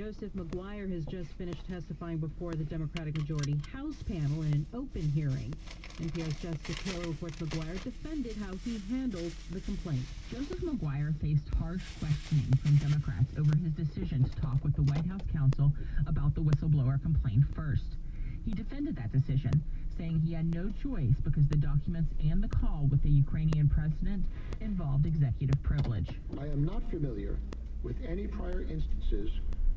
Joseph Maguire has just finished testifying before the Democratic majority House panel in an open hearing. NPR's Jessica Taylor reports Maguire defended how he handled the complaint. Joseph Maguire faced harsh questioning from Democrats over his decision to talk with the White House counsel about the whistleblower complaint first. He defended that decision, saying he had no choice because the documents and the call with the Ukrainian president involved executive privilege. I am not familiar with any prior instances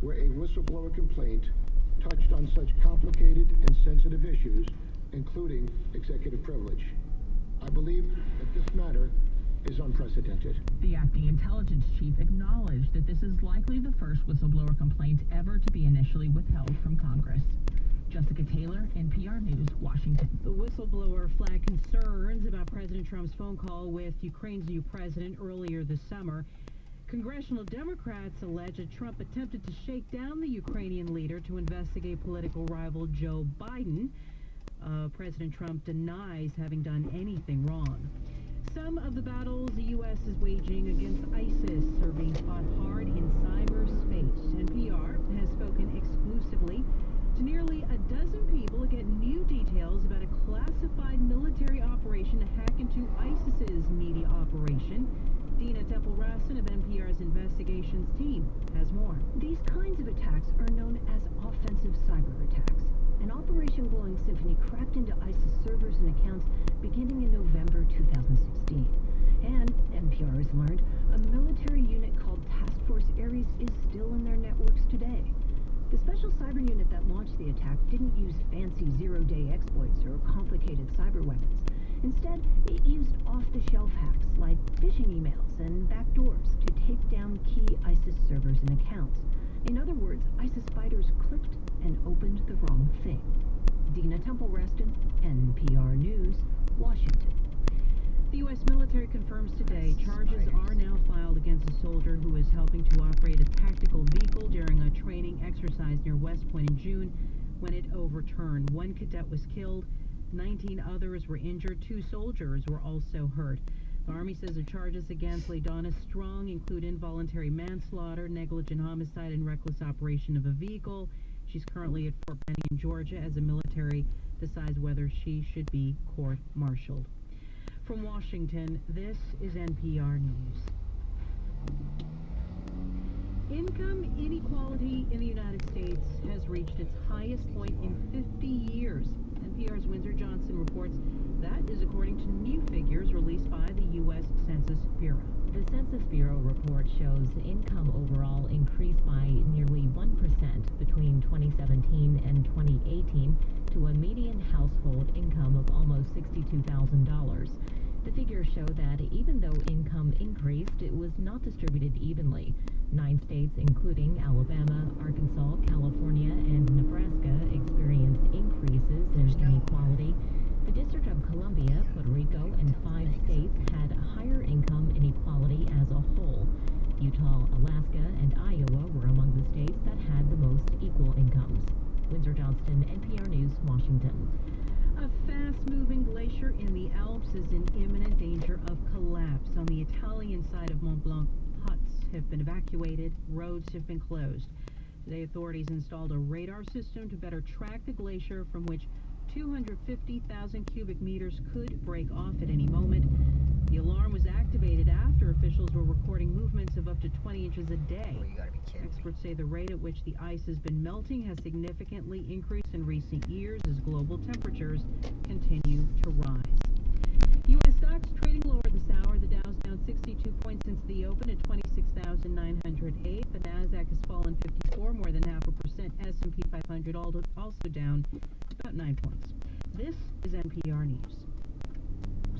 where a whistleblower complaint touched on such complicated and sensitive issues, including executive privilege. I believe that this matter is unprecedented. The acting intelligence chief acknowledged that this is likely the first whistleblower complaint ever to be initially withheld from Congress. Jessica Taylor, NPR News, Washington. The whistleblower flagged concerns about President Trump's phone call with Ukraine's new president earlier this summer. Congressional Democrats allege that Trump attempted to shake down the Ukrainian leader to investigate political rival Joe Biden. President Trump denies having done anything wrong. Some of the battles the U.S. is waging against ISIS are being fought hard in cyberspace. NPR has spoken exclusively to nearly a dozen people to get new details about a classified military operation to hack into ISIS's media operation. Dina Temple-Raston of NPR's investigations team has more. These kinds of attacks are known as offensive cyber attacks. An Operation Glowing Symphony cracked into ISIS servers and accounts beginning in November 2016. And NPR has learned a military unit called Task Force Ares is still in their networks today. The special cyber unit that launched the attack didn't use fancy zero-day exploits or complicated cyber weapons. Instead, it used off-the-shelf hacks like phishing emails and backdoors to take down key ISIS servers and accounts. In other words, ISIS fighters clicked and opened the wrong thing. Dina Temple-Raston, NPR News, Washington. The U.S. military confirms today charges are now filed against a soldier who was helping to operate a tactical vehicle during a training exercise near West Point in June when it overturned. One cadet was killed. 19 others were injured. 2 soldiers were also hurt. The Army says the charges against LaDonna Strong include involuntary manslaughter, negligent homicide, and reckless operation of a vehicle. She's currently at Fort Benning in Georgia as the military decides whether she should be court-martialed. From Washington, this is NPR News. Income inequality in the United States has reached its highest point in 50 years. NPR's Windsor Johnson reports that is according to new figures released by the U.S. Census Bureau. The Census Bureau report shows income overall increased by nearly 1% between 2017 and 2018 to a median household income of almost $62,000. The figures show that even though income increased, it was not distributed evenly. 9 states, including Alabama, Arkansas, California, and Nebraska, experienced increases in inequality. The District of Columbia, Puerto Rico, and 5 states had higher income inequality as a whole. Utah, Alaska, and Iowa were among the states that had the most equal incomes. Windsor Johnston, NPR News, Washington. A fast-moving glacier in the Alps is in imminent danger of collapse. On the Italian side of Mont Blanc, huts have been evacuated, roads have been closed. Today, authorities installed a radar system to better track the glacier, from which 250,000 cubic meters could break off at any moment. The alarm was activated after officials were recording movements of up to 20 inches a day. You gotta be kidding. Experts say the rate at which the ice has been melting has significantly increased in recent years as global temperatures continue to rise. U.S. stocks trading lower this hour. The Dow's down 62 points since the open at 26,908. The Nasdaq has fallen 54, more than 0.5%. S&P 500 also down about 9 points. This is NPR News.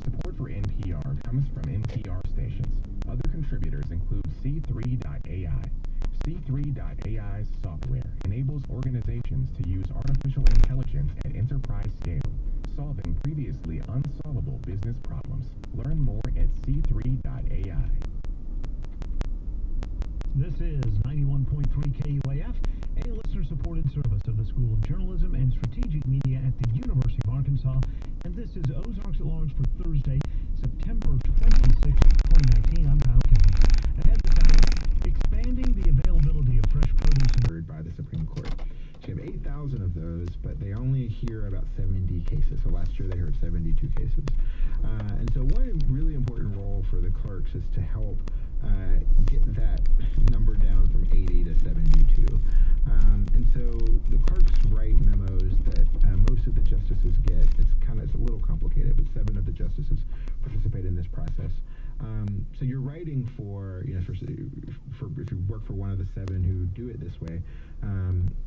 Support for NPR comes from NPR stations. Other contributors include C3.ai. C3.ai's software enables organizations to use artificial intelligence at enterprise scale, solving previously unsolvable business problems. Learn more at C3.ai. This is 91.3 KUAF, a listener-supported service of the School of Journalism and Strategic Media at the University of Arkansas, and this is Ozarks at Large for Thursday, September 26, 2019. I'm Kyle Kevin. Ahead this hour, expanding the availability of fresh produce. only hear about 70 cases. So last year they heard 72 cases. And so one really important role for the clerks is to help get that number down from 80 to 72. And so the clerks write memos that most of the justices get. It's a little complicated, but 7 of the justices participate in this process. So you're writing for if you work for one of the 7 who do it this way,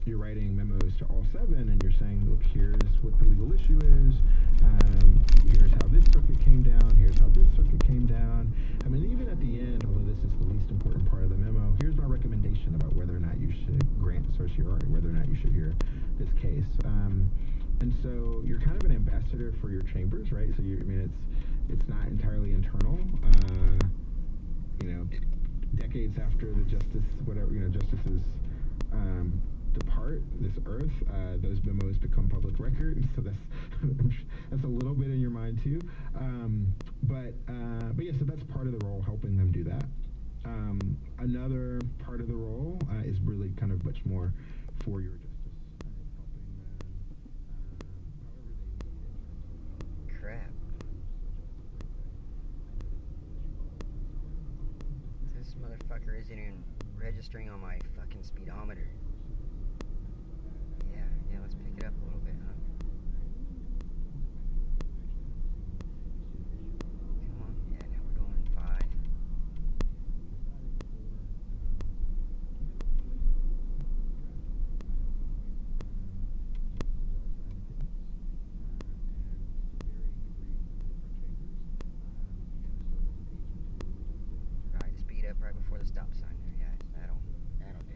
you're writing memos to all 7, and you're saying, look, here's what the legal issue is. Here's how this circuit came down. Here's how this circuit came down. I mean, even at the end, although this is the least important part of the memo, here's my recommendation about whether or not you should grant certiorari, whether or not you should hear this case. And so you're kind of an ambassador for your chambers, right? So it's not entirely internal. Decades after the justices depart this earth, those memos become public record, and so that's a little bit in your mind too. But yeah, so that's part of the role, helping them do that. Another part of the role is really kind of much more for your justice, helping them however they need in terms of crap. This motherfucker isn't even registering on my fucking speedometer. Yeah, let's pick it up a little bit, huh? Come on. Yeah, now we're going 5. Try to speed up right before the stop sign there, guys. That'll do.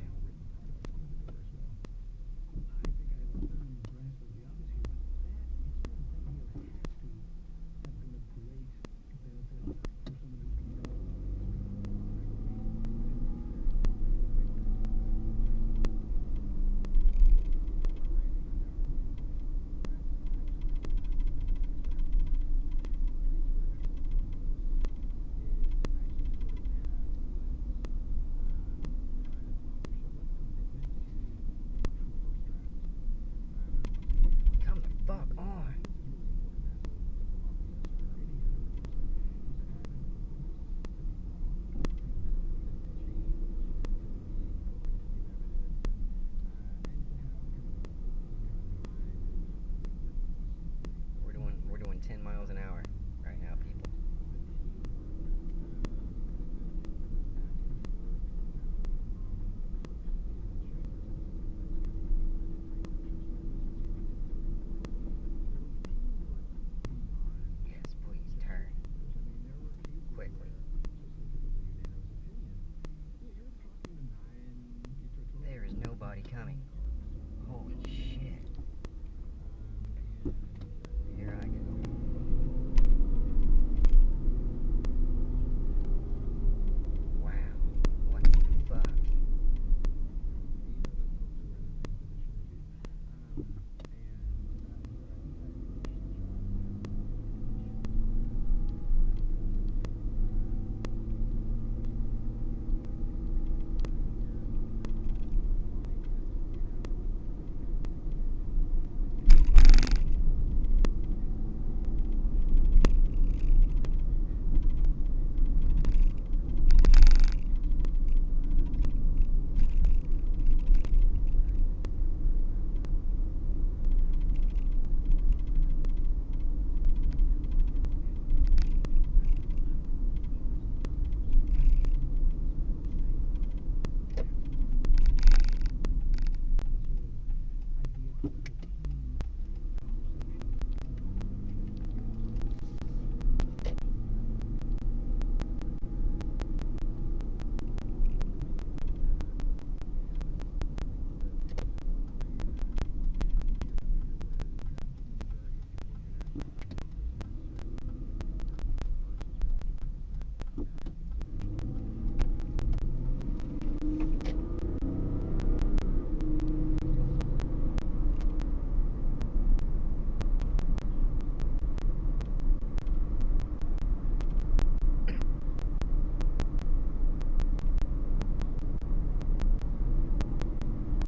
We're doing 10 miles an hour right now, people. Yes, please turn quickly. There is nobody coming.